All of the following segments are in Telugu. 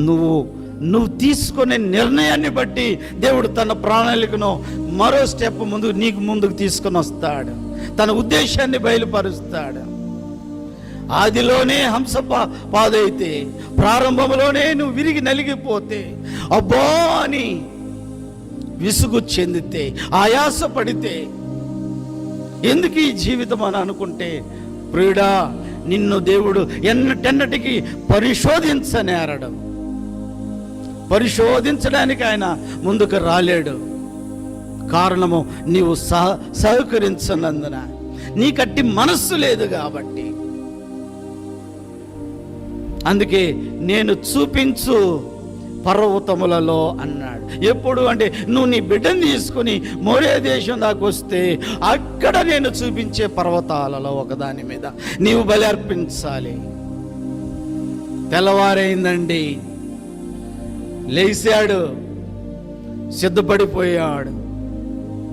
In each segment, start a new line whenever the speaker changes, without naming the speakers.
నువ్వు తీసుకునే నిర్ణయాన్ని బట్టి దేవుడు తన ప్రణాళికను మరో స్టెప్ ముందుకు తీసుకొని వస్తాడు. తన ఉద్దేశాన్ని బయలుపరుస్తాడు. ఆదిలోనే హంస పాదైతే, ప్రారంభంలోనే నువ్వు విరిగి నలిగిపోతే, అబ్బో అని విసుగు చెందితే, ఆయాస పడితే, ఎందుకు ఈ జీవితం అని అనుకుంటే, ప్రియుడా, నిన్ను దేవుడు ఎన్నటెన్నటికి పరిశోధించనేరడం. పరిశోధించడానికి ఆయన ముందుకు రాలేడు. కారణము నీవు సహకరించనందున, నీకట్టి మనస్సు లేదు కాబట్టి. అందుకే నేను చూపించు పర్వతములలో అన్నాడు. ఎప్పుడు అంటే, నువ్వు నీ బిడ్డను తీసుకుని మోరియా దేశం దాకా వస్తే, అక్కడ నేను చూపించే పర్వతాలలో ఒకదాని మీద నీవు బలి అర్పించాలి. తెల్లవారైందండి, లేచాడు, సిద్ధపడిపోయాడు.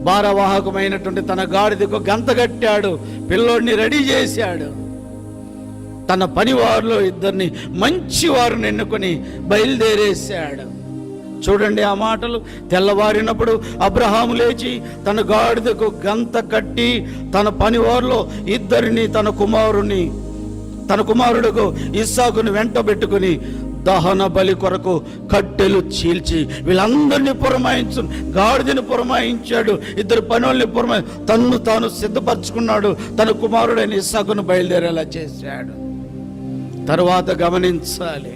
భారవాహకమైనటువంటి తన గాడిదకు గంత కట్టాడు, పిల్లోడిని రెడీ చేశాడు. తన పనివారిలో 2 మంచి వారిని ఎన్నుకొని బయలుదేరేశాడు. చూడండి ఆ మాటలు. తెల్లవారినప్పుడు అబ్రహాము లేచి తన గాడిదకు గంత కట్టి తన పనివారిలో 2 తన కుమారుడుకు ఇస్సాకును వెంట పెట్టుకుని దహన బలి కొరకు కట్టెలు చీల్చి వీళ్ళందరినీ పురమాయించు, గాడిదని పురమాయించాడు, 2 పనుల్ని తన్ను తాను సిద్ధపరచుకున్నాడు. తన కుమారుడైన ఇస్సాకును బయలుదేరేలా చేశాడు. తరువాత గమనించాలి,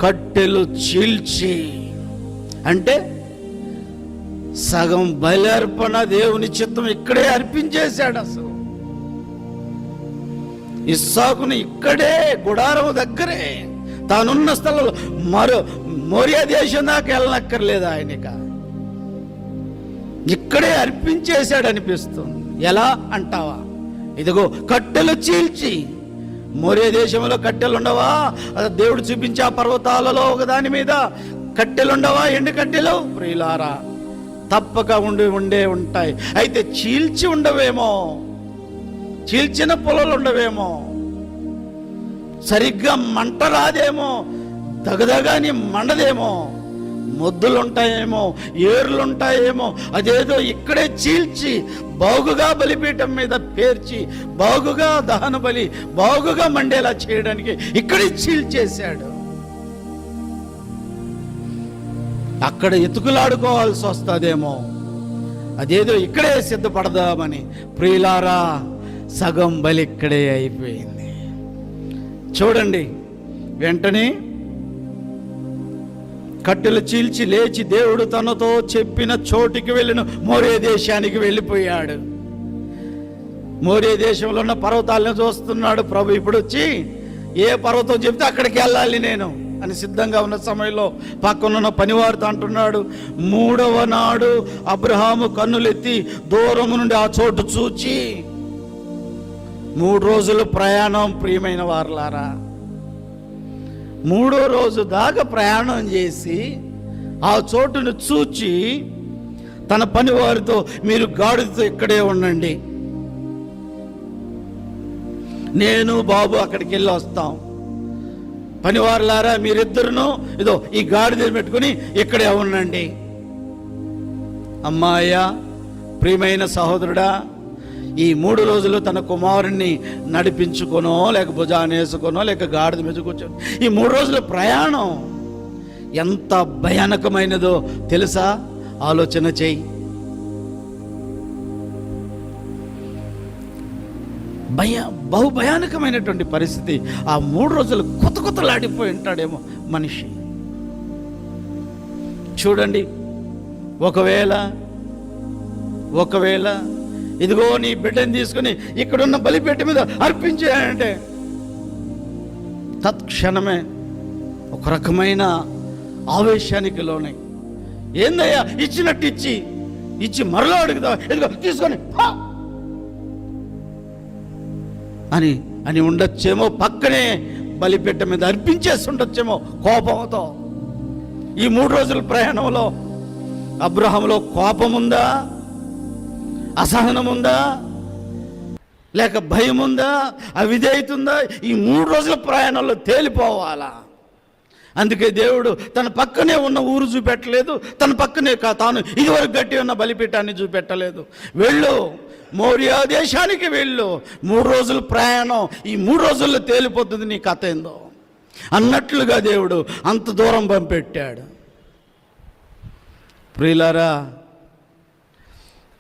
కట్టెలు చీల్చి అంటే సగం బలి అర్పణ దేవుని చిత్తం ఇక్కడే అర్పించేశాడు. అసలు ఇస్సాకును ఇక్కడే గుడారం దగ్గరే తానున్న స్థలంలో మోరియా దేశం దాకా వెళ్ళనక్కర్లేదు. ఆయనక ఇక్కడే అర్పించేశాడు అనిపిస్తుంది. ఎలా అంటావా? ఇదిగో కట్టెలు చీల్చి. మోరియా దేశంలో కట్టెలు ఉండవా? దేవుడు చూపించే ఆ పర్వతాలలో ఒకదాని మీద కట్టెలుండవా? ఎండు కట్టెలు ప్రియులారా, తప్పక ఉండే ఉంటాయి. అయితే చీల్చి ఉండవేమో, చీల్చిన పొలాలు ఉండవేమో, సరిగ్గా మంట రాదేమో, దగదగాని మండదేమో, మొద్దులుంటాయేమో, ఏర్లుంటాయేమో. అదేదో ఇక్కడే చీల్చి బాగుగా బలిపీఠం మీద పేర్చి బాగుగా దహన బలి బాగుగా మండేలా చేయడానికి ఇక్కడే చీల్చేశాడు. అక్కడ ఎతుకులాడుకోవాల్సి వస్తుందేమో, అదేదో ఇక్కడే సిద్ధపడదామని. ప్రియులారా, సగం బలి ఇక్కడే అయిపోయింది. చూడండి, వెంటనే కట్టెలు చీల్చి లేచి దేవుడు తనతో చెప్పిన చోటికి వెళ్ళిన మోరియా దేశానికి వెళ్ళిపోయాడు. మోరియా దేశంలో ఉన్న పర్వతాలను చూస్తున్నాడు. ప్రభు ఇప్పుడు వచ్చి ఏ పర్వతం చెప్తే అక్కడికి వెళ్ళాలి నేను అని సిద్ధంగా ఉన్న సమయంలో పక్కనున్న పనివారితో అంటున్నాడు, 3వ నాడు అబ్రహాము కన్నులెత్తి దూరం నుండి ఆ చోటు చూచి, 3 రోజులు ప్రయాణం ప్రియమైన వారలారా, 3వ రోజు దాకా ప్రయాణం చేసి ఆ చోటును చూచి తన పనివారితో, మీరు గాడిదతో ఇక్కడే ఉండండి, నేను బాబు అక్కడికి వెళ్ళి వస్తాం. పనివారులారా, మీరిద్దరును ఇదో ఈ గాడిద పెట్టుకుని ఇక్కడే ఉండండి. అమ్మాయ్యా, ప్రియమైన సహోదరుడా, ఈ 3 రోజులు తన కుమారుణ్ణి నడిపించుకొనో లేక భుజానేసుకొనో లేక గాడిద మీద కూర్చొని ఈ 3 రోజుల ప్రయాణం ఎంత భయానకమైనదో తెలుసా? ఆలోచన చేయి. బహు భయానకమైనటువంటి పరిస్థితి. ఆ 3 రోజులు కొత్తలాడిపోయి ఉంటాడేమో మనిషి. చూడండి, ఒకవేళ ఇదిగో నీ బిడ్డని తీసుకుని ఇక్కడున్న బలిపీఠ మీద అర్పించాయంటే తత్క్షణమే ఒక రకమైన ఆవేశానికి లోనై, ఏందయ్యా ఇచ్చినట్టు ఇచ్చి మరలా అడుగుతా, ఇదిగో తీసుకొని అని ఉండొచ్చేమో. పక్కనే బలిపీఠ మీద అర్పించేసి ఉండొచ్చేమో కోపంతో. ఈ 3 రోజుల ప్రయాణంలో అబ్రహాములో కోపముందా, అసహనముందా, లేక భయం ఉందా, అవిధేయత ఉందా? ఈ 3 రోజుల ప్రయాణంలో తేలిపోవాలా. అందుకే దేవుడు తన పక్కనే ఉన్న ఊరు చూపెట్టలేదు, తన పక్కనే తాను ఇదివరకు గట్టి ఉన్న బలిపీఠాన్ని చూపెట్టలేదు. వెళ్ళు, మోరియా దేశానికి వెళ్ళు, 3 రోజుల ప్రయాణం, ఈ 3 రోజుల్లో తేలిపోతుంది నీ కథ ఏందో అన్నట్లుగా దేవుడు అంత దూరం పంపెట్టాడు. ప్రియులారా,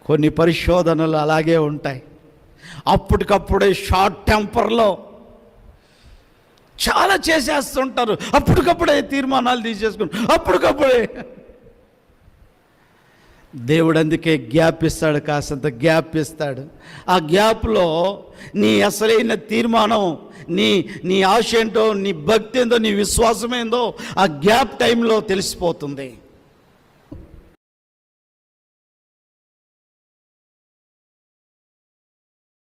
కొన్ని పరిశోధనలు అలాగే ఉంటాయి. అప్పటికప్పుడే షార్ట్ టెంపర్లో చాలా చేసేస్తుంటారు, అప్పటికప్పుడే తీర్మానాలు తీసేసుకుని అప్పటికప్పుడే. దేవుడు అందుకే గ్యాప్ ఇస్తాడు, కాసంత గ్యాప్ ఇస్తాడు. ఆ గ్యాప్లో నీ అసలైన తీర్మానం, నీ ఆశ ఏంటో, నీ భక్తి ఏందో, నీ విశ్వాసం ఏందో ఆ గ్యాప్ టైంలో తెలిసిపోతుంది.